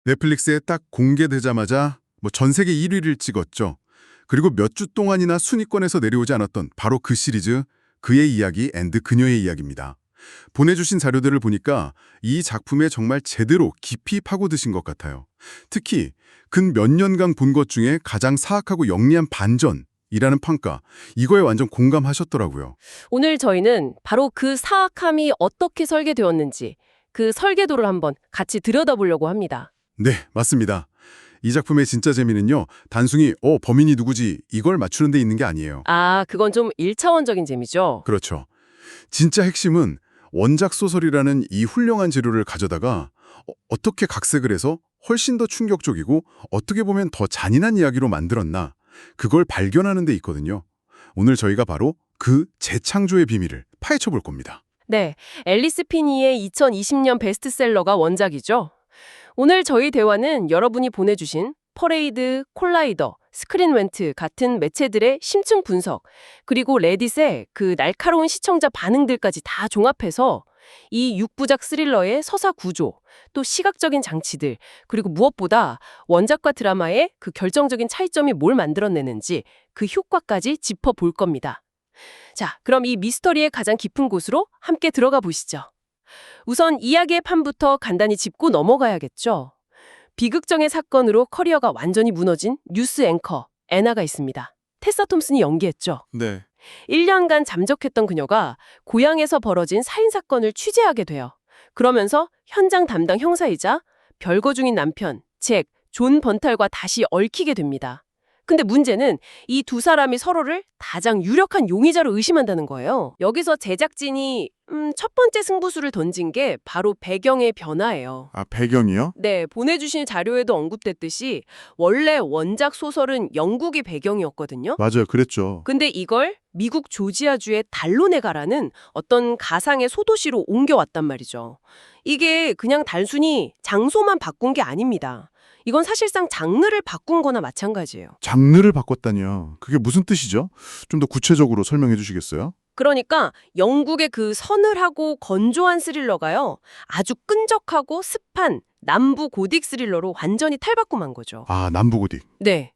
넷플릭스에 딱 공개되자마자 전 세계 1위를 찍었죠. 그리고 몇 주 동안이나 순위권에서 내려오지 않았던 바로 그 시리즈, 그의 이야기 앤드 그녀의 이야기입니다. 보내주신 자료들을 보니까 이 작품에 정말 제대로 깊이 파고드신 것 같아요. 특히 근 몇 년간 본 것 중에 가장 사악하고 영리한 반전이라는 평가, 이거에 완전 공감하셨더라고요. 오늘 저희는 바로 그 사악함이 어떻게 설계되었는지 그 설계도를 한번 같이 들여다보려고 합니다. 네, 맞습니다. 이 작품의 진짜 재미는요, 단순히 범인이 누구지 이걸 맞추는 데 있는 게 아니에요. 아, 그건 좀 1차원적인 재미죠. 그렇죠. 진짜 핵심은 원작 소설이라는 이 훌륭한 재료를 가져다가 어떻게 각색을 해서 훨씬 더 충격적이고 어떻게 보면 더 잔인한 이야기로 만들었나, 그걸 발견하는 데 있거든요. 오늘 저희가 바로 그 재창조의 비밀을 파헤쳐 볼 겁니다. 네, 앨리스 피니의 2020년 베스트셀러가 원작이죠. 오늘 저희 대화는 여러분이 보내주신 퍼레이드, 콜라이더, 스크린웬트 같은 매체들의 심층 분석, 그리고 레딧의 그 날카로운 시청자 반응들까지 다 종합해서 이 6부작 스릴러의 서사 구조, 또 시각적인 장치들, 그리고 무엇보다 원작과 드라마의 그 결정적인 차이점이 뭘 만들어내는지 그 효과까지 짚어볼 겁니다. 자, 그럼 이 미스터리의 가장 깊은 곳으로 함께 들어가 보시죠. 우선 이야기의 판부터 간단히 짚고 넘어가야겠죠. 비극적인 사건으로 커리어가 완전히 무너진 뉴스 앵커 애나가 있습니다. 테사 톰슨이 연기했죠. 네. 1년간 잠적했던 그녀가 고향에서 벌어진 살인사건을 취재하게 돼요. 그러면서 현장 담당 형사이자 별거 중인 남편, 존 번탈과 다시 얽히게 됩니다. 근데 문제는 이 두 사람이 서로를 가장 유력한 용의자로 의심한다는 거예요. 여기서 제작진이 첫 번째 승부수를 던진 게 바로 배경의 변화예요. 아, 배경이요? 네, 보내주신 자료에도 언급됐듯이 원래 원작 소설은 영국이 배경이었거든요. 맞아요, 그랬죠. 근데 이걸 미국 조지아주의 달로네가라는 어떤 가상의 소도시로 옮겨왔단 말이죠. 이게 그냥 단순히 장소만 바꾼 게 아닙니다. 이건 사실상 장르를 바꾼 거나 마찬가지예요. 장르를 바꿨다니요. 그게 무슨 뜻이죠? 좀 더 구체적으로 설명해 주시겠어요? 그러니까 영국의 그 서늘하고 건조한 스릴러가요, 아주 끈적하고 습한 남부 고딕 스릴러로 완전히 탈바꿈한 거죠. 아, 남부고딕. 네.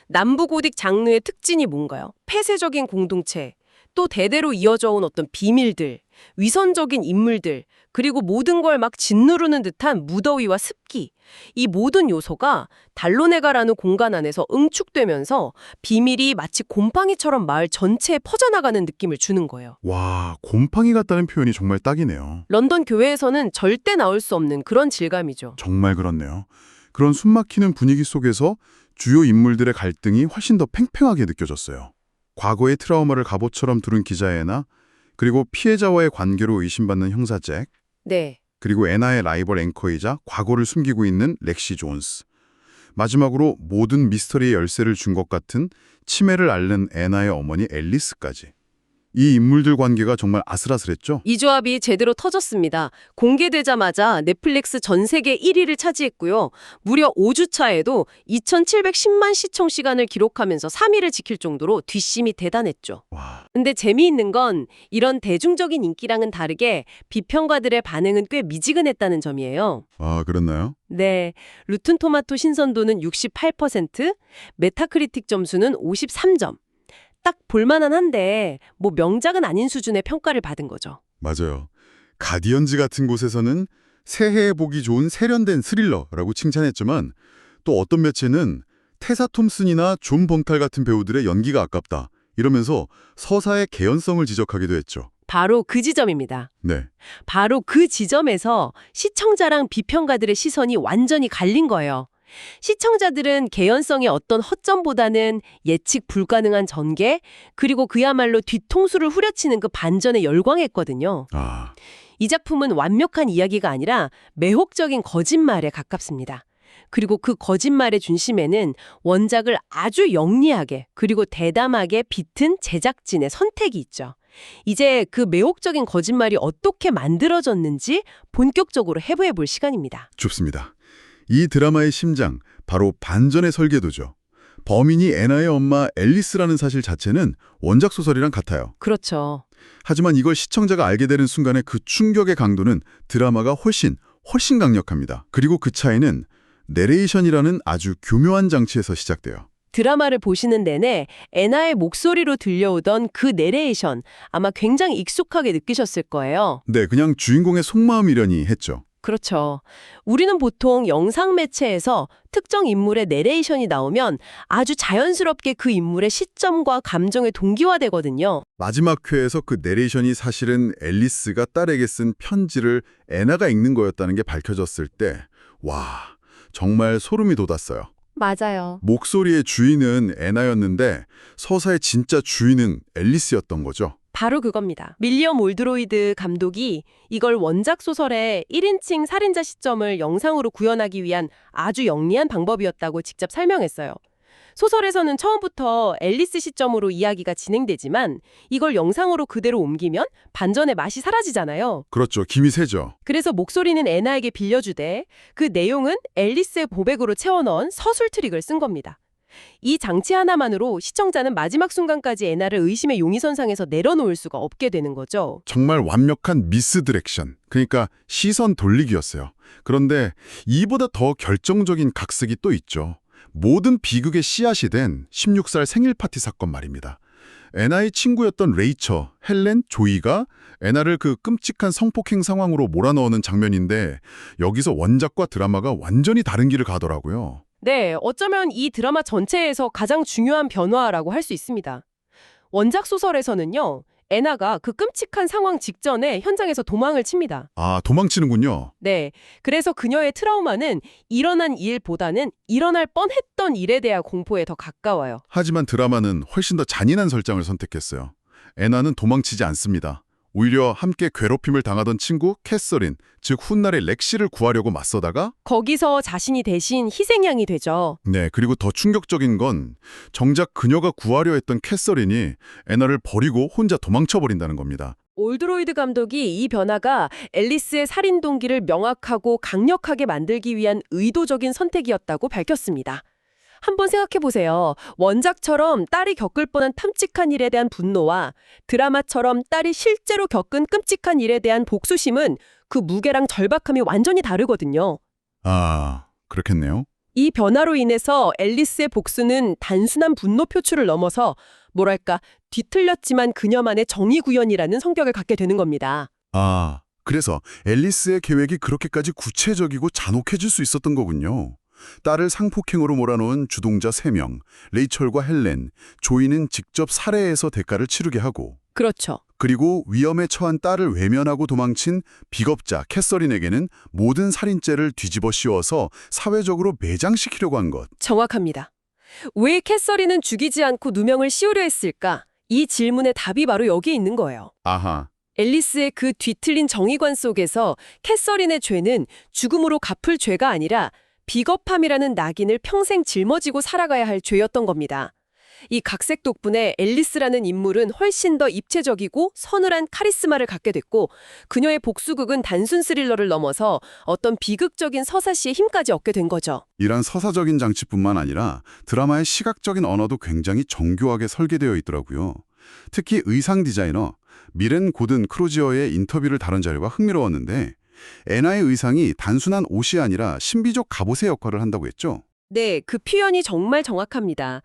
남부 고딕 장르의 특징이 뭔가요? 폐쇄적인 공동체, 또 대대로 이어져 온 어떤 비밀들, 위선적인 인물들, 그리고 모든 걸 막 짓누르는 듯한 무더위와 습기. 이 모든 요소가 달로네가라는 공간 안에서 응축되면서 비밀이 마치 곰팡이처럼 마을 전체에 퍼져나가는 느낌을 주는 거예요. 와, 곰팡이 같다는 표현이 정말 딱이네요. 런던 교외에서는 절대 나올 수 없는 그런 질감이죠. 정말 그렇네요. 그런 숨막히는 분위기 속에서 주요 인물들의 갈등이 훨씬 더 팽팽하게 느껴졌어요. 과거의 트라우마를 갑옷처럼 두른 기자 애나, 그리고 피해자와의 관계로 의심받는 형사 잭, 네. 그리고 애나의 라이벌 앵커이자 과거를 숨기고 있는 렉시 존스. 마지막으로 모든 미스터리의 열쇠를 준 것 같은 치매를 앓는 애나의 어머니 앨리스까지. 이 인물들 관계가 정말 아슬아슬했죠? 이 조합이 제대로 터졌습니다. 공개되자마자 넷플릭스 전 세계 1위를 차지했고요. 무려 5주차에도 2,710만 시청 시간을 기록하면서 3위를 지킬 정도로 뒷심이 대단했죠. 와, 근데 재미있는 건 이런 대중적인 인기랑은 다르게 비평가들의 반응은 꽤 미지근했다는 점이에요. 아, 그랬나요? 네, 루튼 토마토 신선도는 68%, 메타크리틱 점수는 53점. 딱 볼만은 한데 뭐 명작은 아닌 수준의 평가를 받은 거죠. 맞아요. 가디언즈 같은 곳에서는 새해에 보기 좋은 세련된 스릴러라고 칭찬했지만, 또 어떤 매체는 테사 톰슨이나 존 번칼 같은 배우들의 연기가 아깝다 이러면서 서사의 개연성을 지적하기도 했죠. 바로 그 지점입니다. 네. 바로 그 지점에서 시청자랑 비평가들의 시선이 완전히 갈린 거예요. 시청자들은 개연성의 어떤 허점보다는 예측 불가능한 전개, 그리고 그야말로 뒤통수를 후려치는 그 반전에 열광했거든요. 아, 이 작품은 완벽한 이야기가 아니라 매혹적인 거짓말에 가깝습니다. 그리고 그 거짓말의 중심에는 원작을 아주 영리하게 그리고 대담하게 빗은 제작진의 선택이 있죠. 이제 그 매혹적인 거짓말이 어떻게 만들어졌는지 본격적으로 해부해 볼 시간입니다. 좋습니다. 이 드라마의 심장, 바로 반전의 설계도죠. 범인이 애나의 엄마 앨리스라는 사실 자체는 원작 소설이랑 같아요. 그렇죠. 하지만 이걸 시청자가 알게 되는 순간의 그 충격의 강도는 드라마가 훨씬 강력합니다. 그리고 그 차이는 내레이션이라는 아주 교묘한 장치에서 시작돼요. 드라마를 보시는 내내 애나의 목소리로 들려오던 그 내레이션 아마 굉장히 익숙하게 느끼셨을 거예요. 네, 그냥 주인공의 속마음이려니 했죠. 그렇죠. 우리는 보통 영상 매체에서 특정 인물의 내레이션이 나오면 아주 자연스럽게 그 인물의 시점과 감정에 동기화되거든요. 마지막 회에서 그 내레이션이 사실은 앨리스가 딸에게 쓴 편지를 애나가 읽는 거였다는 게 밝혀졌을 때, 와, 정말 소름이 돋았어요. 맞아요. 목소리의 주인은 애나였는데 서사의 진짜 주인은 앨리스였던 거죠. 바로 그겁니다. 밀리엄 올드로이드 감독이 이걸 원작 소설의 1인칭 살인자 시점을 영상으로 구현하기 위한 아주 영리한 방법이었다고 직접 설명했어요. 소설에서는 처음부터 앨리스 시점으로 이야기가 진행되지만 이걸 영상으로 그대로 옮기면 반전의 맛이 사라지잖아요. 그렇죠. 김이 세죠. 그래서 목소리는 애나에게 빌려주되 그 내용은 앨리스의 고백으로 채워넣은 서술 트릭을 쓴 겁니다. 이 장치 하나만으로 시청자는 마지막 순간까지 애나를 의심의 용의선상에서 내려놓을 수가 없게 되는 거죠. 정말 완벽한 미스디렉션, 그러니까 시선 돌리기였어요. 그런데 이보다 더 결정적인 각색이 또 있죠. 모든 비극의 씨앗이 된 16살 생일 파티 사건 말입니다. 애나의 친구였던 레이처, 헬렌, 조이가 애나를 그 끔찍한 성폭행 상황으로 몰아넣는 장면인데 여기서 원작과 드라마가 완전히 다른 길을 가더라고요. 네, 어쩌면 이 드라마 전체에서 가장 중요한 변화라고 할 수 있습니다. 원작 소설에서는요, 애나가 그 끔찍한 상황 직전에 현장에서 도망을 칩니다. 아, 도망치는군요. 네, 그래서 그녀의 트라우마는 일어난 일보다는 일어날 뻔했던 일에 대한 공포에 더 가까워요. 하지만 드라마는 훨씬 더 잔인한 설정을 선택했어요. 애나는 도망치지 않습니다. 오히려 함께 괴롭힘을 당하던 친구 캐서린, 즉 훗날의 렉시를 구하려고 맞서다가 거기서 자신이 대신 희생양이 되죠. 네, 그리고 더 충격적인 건 정작 그녀가 구하려 했던 캐서린이 애나를 버리고 혼자 도망쳐버린다는 겁니다. 올드로이드 감독이 이 변화가 앨리스의 살인 동기를 명확하고 강력하게 만들기 위한 의도적인 선택이었다고 밝혔습니다. 한번 생각해보세요. 원작처럼 딸이 겪을 뻔한 탐칙한 일에 대한 분노와 드라마처럼 딸이 실제로 겪은 끔찍한 일에 대한 복수심은 그 무게랑 절박함이 완전히 다르거든요. 아, 그렇겠네요. 이 변화로 인해서 앨리스의 복수는 단순한 분노 표출을 넘어서 뭐랄까 뒤틀렸지만 그녀만의 정의 구현이라는 성격을 갖게 되는 겁니다. 아, 그래서 앨리스의 계획이 그렇게까지 구체적이고 잔혹해질 수 있었던 거군요. 딸을 상폭행으로 몰아넣은 주동자 3명, 레이철과 헬렌, 조이는 직접 살해해서 대가를 치르게 하고 그렇죠. 그리고 위험에 처한 딸을 외면하고 도망친 비겁자 캐서린에게는 모든 살인죄를 뒤집어 씌워서 사회적으로 매장시키려고 한 것. 정확합니다. 왜 캐서린은 죽이지 않고 누명을 씌우려 했을까? 이 질문의 답이 바로 여기에 있는 거예요. 아하, 앨리스의 그 뒤틀린 정의관 속에서 캐서린의 죄는 죽음으로 갚을 죄가 아니라 비겁함이라는 낙인을 평생 짊어지고 살아가야 할 죄였던 겁니다. 이 각색 덕분에 앨리스라는 인물은 훨씬 더 입체적이고 서늘한 카리스마를 갖게 됐고 그녀의 복수극은 단순 스릴러를 넘어서 어떤 비극적인 서사시의 힘까지 얻게 된 거죠. 이런 서사적인 장치뿐만 아니라 드라마의 시각적인 언어도 굉장히 정교하게 설계되어 있더라고요. 특히 의상 디자이너 미렌 고든 크로지어의 인터뷰를 다룬 자료가 흥미로웠는데 애나의 의상이 단순한 옷이 아니라 신비적 갑옷의 역할을 한다고 했죠. 네, 그 표현이 정말 정확합니다.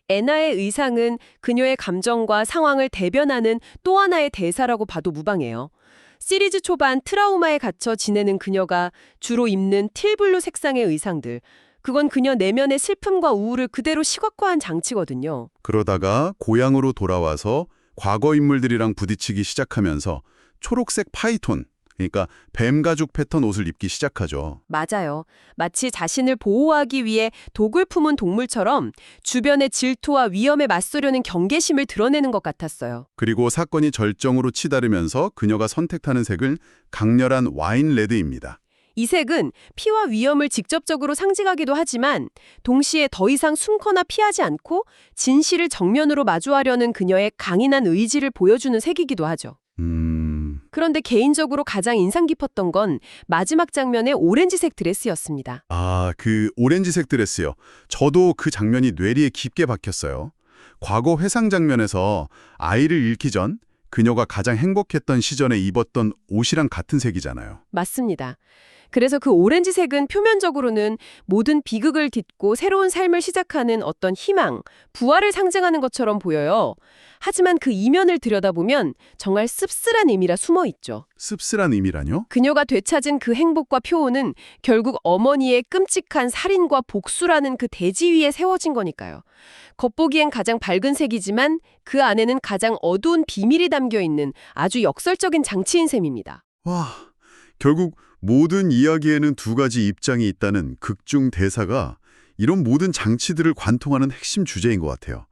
애나의 의상은 그녀의 감정과 상황을 대변하는 또 하나의 대사라고 봐도 무방해요. 시리즈 초반 트라우마에 갇혀 지내는 그녀가 주로 입는 틸블루 색상의 의상들, 그건 그녀 내면의 슬픔과 우울을 그대로 시각화한 장치거든요. 그러다가 고향으로 돌아와서 과거 인물들이랑 부딪히기 시작하면서 초록색 파이톤, 그러니까 뱀 가죽 패턴 옷을 입기 시작하죠. 맞아요. 마치 자신을 보호하기 위해 독을 품은 동물처럼 주변의 질투와 위험에 맞서려는 경계심을 드러내는 것 같았어요. 그리고 사건이 절정으로 치달으면서 그녀가 선택하는 색은 강렬한 와인 레드입니다. 이 색은 피와 위험을 직접적으로 상징하기도 하지만 동시에 더 이상 숨거나 피하지 않고 진실을 정면으로 마주하려는 그녀의 강인한 의지를 보여주는 색이기도 하죠. 그런데 개인적으로 가장 인상 깊었던 건 마지막 장면의 오렌지색 드레스였습니다. 아, 그 오렌지색 드레스요. 저도 그 장면이 뇌리에 깊게 박혔어요. 과거 회상 장면에서 아이를 잃기 전 그녀가 가장 행복했던 시절에 입었던 옷이랑 같은 색이잖아요. 맞습니다. 그래서 그 오렌지색은 표면적으로는 모든 비극을 딛고 새로운 삶을 시작하는 어떤 희망, 부활을 상징하는 것처럼 보여요. 하지만 그 이면을 들여다보면 정말 씁쓸한 의미라 숨어 있죠. 씁쓸한 의미라뇨? 그녀가 되찾은 그 행복과 표호는 결국 어머니의 끔찍한 살인과 복수라는 그 대지 위에 세워진 거니까요. 겉보기엔 가장 밝은 색이지만 그 안에는 가장 어두운 비밀이 담겨 있는 아주 역설적인 장치인 셈입니다. 와, 결국 모든 이야기에는 두 가지 입장이 있다는 극중 대사가 이런 모든 장치들을 관통하는 핵심 주제인 것 같아요.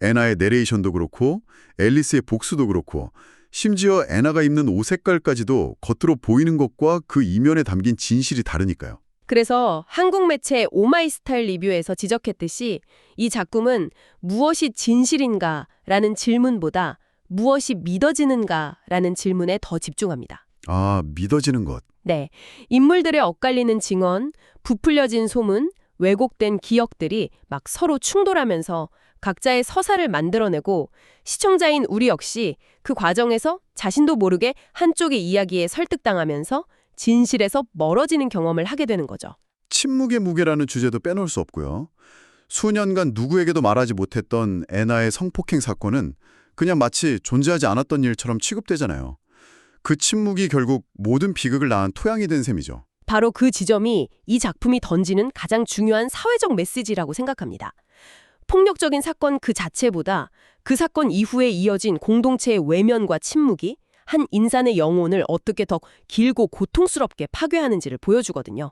애나의 내레이션도 그렇고 앨리스의 복수도 그렇고 심지어 애나가 입는 옷 색깔까지도 겉으로 보이는 것과 그 이면에 담긴 진실이 다르니까요. 그래서 한국 매체 오마이스타일 리뷰에서 지적했듯이 이 작품은 무엇이 진실인가라는 질문보다 무엇이 믿어지는가라는 질문에 더 집중합니다. 아, 믿어지는 것. 네, 인물들의 엇갈리는 증언, 부풀려진 소문, 왜곡된 기억들이 막 서로 충돌하면서 각자의 서사를 만들어내고 시청자인 우리 역시 그 과정에서 자신도 모르게 한쪽의 이야기에 설득당하면서 진실에서 멀어지는 경험을 하게 되는 거죠. 침묵의 무게라는 주제도 빼놓을 수 없고요. 수년간 누구에게도 말하지 못했던 애나의 성폭행 사건은 그냥 마치 존재하지 않았던 일처럼 취급되잖아요. 그 침묵이 결국 모든 비극을 낳은 토양이 된 셈이죠. 바로 그 지점이 이 작품이 던지는 가장 중요한 사회적 메시지라고 생각합니다. 폭력적인 사건 그 자체보다 그 사건 이후에 이어진 공동체의 외면과 침묵이 한 인간의 영혼을 어떻게 더 길고 고통스럽게 파괴하는지를 보여주거든요.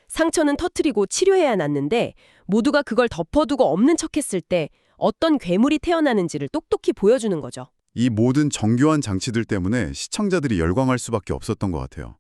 상처는 터뜨리고 치료해야 낫는데 모두가 그걸 덮어두고 없는 척했을 때 어떤 괴물이 태어나는지를 똑똑히 보여주는 거죠. 이 모든 정교한 장치들 때문에 시청자들이 열광할 수밖에 없었던 것 같아요.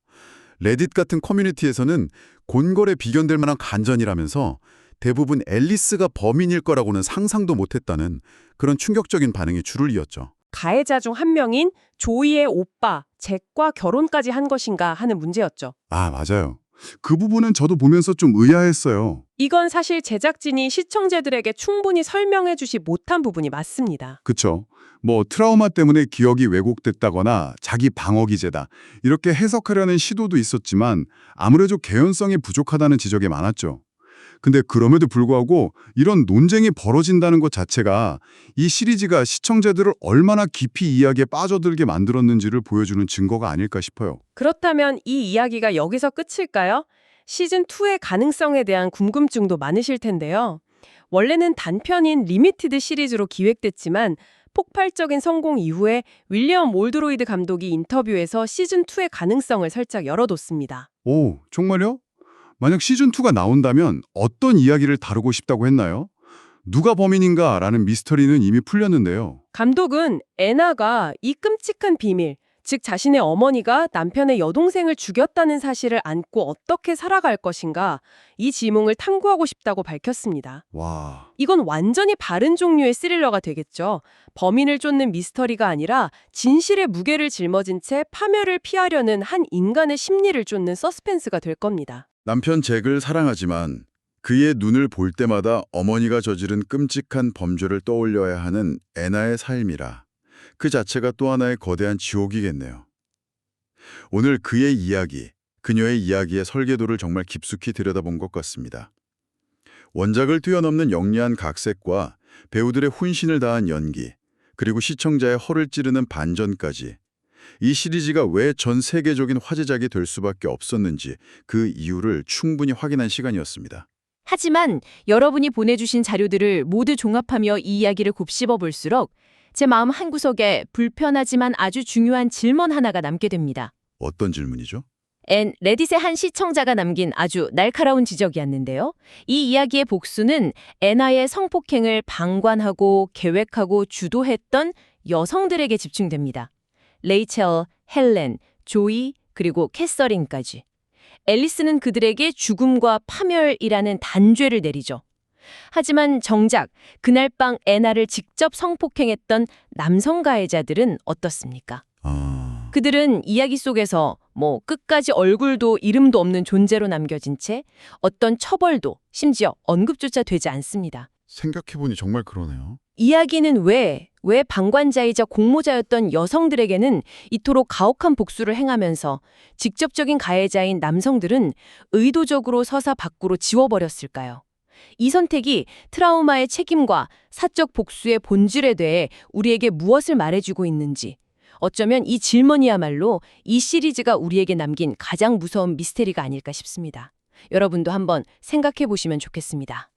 레딧 같은 커뮤니티에서는 곤골에 비견될 만한 간전이라면서 대부분 앨리스가 범인일 거라고는 상상도 못했다는 그런 충격적인 반응이 줄을 이었죠. 가해자 중 한 명인 조이의 오빠 잭과 결혼까지 한 것인가 하는 문제였죠. 아, 맞아요. 그 부분은 저도 보면서 좀 의아했어요. 이건 사실 제작진이 시청자들에게 충분히 설명해 주지 못한 부분이 맞습니다. 그쵸. 뭐 트라우마 때문에 기억이 왜곡됐다거나 자기 방어 기제다 이렇게 해석하려는 시도도 있었지만 아무래도 개연성이 부족하다는 지적이 많았죠. 근데 그럼에도 불구하고 이런 논쟁이 벌어진다는 것 자체가 이 시리즈가 시청자들을 얼마나 깊이 이야기에 빠져들게 만들었는지를 보여주는 증거가 아닐까 싶어요. 그렇다면 이 이야기가 여기서 끝일까요? 시즌2의 가능성에 대한 궁금증도 많으실 텐데요. 원래는 단편인 리미티드 시리즈로 기획됐지만 폭발적인 성공 이후에 윌리엄 올드로이드 감독이 인터뷰에서 시즌2의 가능성을 살짝 열어뒀습니다. 오, 정말요? 만약 시즌2가 나온다면 어떤 이야기를 다루고 싶다고 했나요? 누가 범인인가라는 미스터리는 이미 풀렸는데요. 감독은 애나가 이 끔찍한 비밀, 즉 자신의 어머니가 남편의 여동생을 죽였다는 사실을 안고 어떻게 살아갈 것인가 이 지몽을 탐구하고 싶다고 밝혔습니다. 와, 이건 완전히 다른 종류의 스릴러가 되겠죠. 범인을 쫓는 미스터리가 아니라 진실의 무게를 짊어진 채 파멸을 피하려는 한 인간의 심리를 쫓는 서스펜스가 될 겁니다. 남편 잭을 사랑하지만 그의 눈을 볼 때마다 어머니가 저지른 끔찍한 범죄를 떠올려야 하는 애나의 삶이라 그 자체가 또 하나의 거대한 지옥이겠네요. 오늘 그의 이야기, 그녀의 이야기의 설계도를 정말 깊숙이 들여다본 것 같습니다. 원작을 뛰어넘는 영리한 각색과 배우들의 혼신을 다한 연기, 그리고 시청자의 허를 찌르는 반전까지 이 시리즈가 왜 전 세계적인 화제작이 될 수밖에 없었는지 그 이유를 충분히 확인한 시간이었습니다. 하지만 여러분이 보내주신 자료들을 모두 종합하며 이 이야기를 곱씹어 볼수록 제 마음 한구석에 불편하지만 아주 중요한 질문 하나가 남게 됩니다. 어떤 질문이죠? 레딧의 한 시청자가 남긴 아주 날카로운 지적이었는데요. 이 이야기의 복수는 애나의 성폭행을 방관하고 계획하고 주도했던 여성들에게 집중됩니다. 레이첼, 헬렌, 조이, 그리고 캐서린까지. 앨리스는 그들에게 죽음과 파멸이라는 단죄를 내리죠. 하지만 정작 그날 밤 애나를 직접 성폭행했던 남성 가해자들은 어떻습니까? 그들은 이야기 속에서 끝까지 얼굴도 이름도 없는 존재로 남겨진 채 어떤 처벌도 심지어 언급조차 되지 않습니다. 생각해보니 정말 그러네요. 이야기는 왜 방관자이자 공모자였던 여성들에게는 이토록 가혹한 복수를 행하면서 직접적인 가해자인 남성들은 의도적으로 서사 밖으로 지워버렸을까요? 이 선택이 트라우마의 책임과 사적 복수의 본질에 대해 우리에게 무엇을 말해주고 있는지, 어쩌면 이 질문이야말로 이 시리즈가 우리에게 남긴 가장 무서운 미스테리가 아닐까 싶습니다. 여러분도 한번 생각해 보시면 좋겠습니다.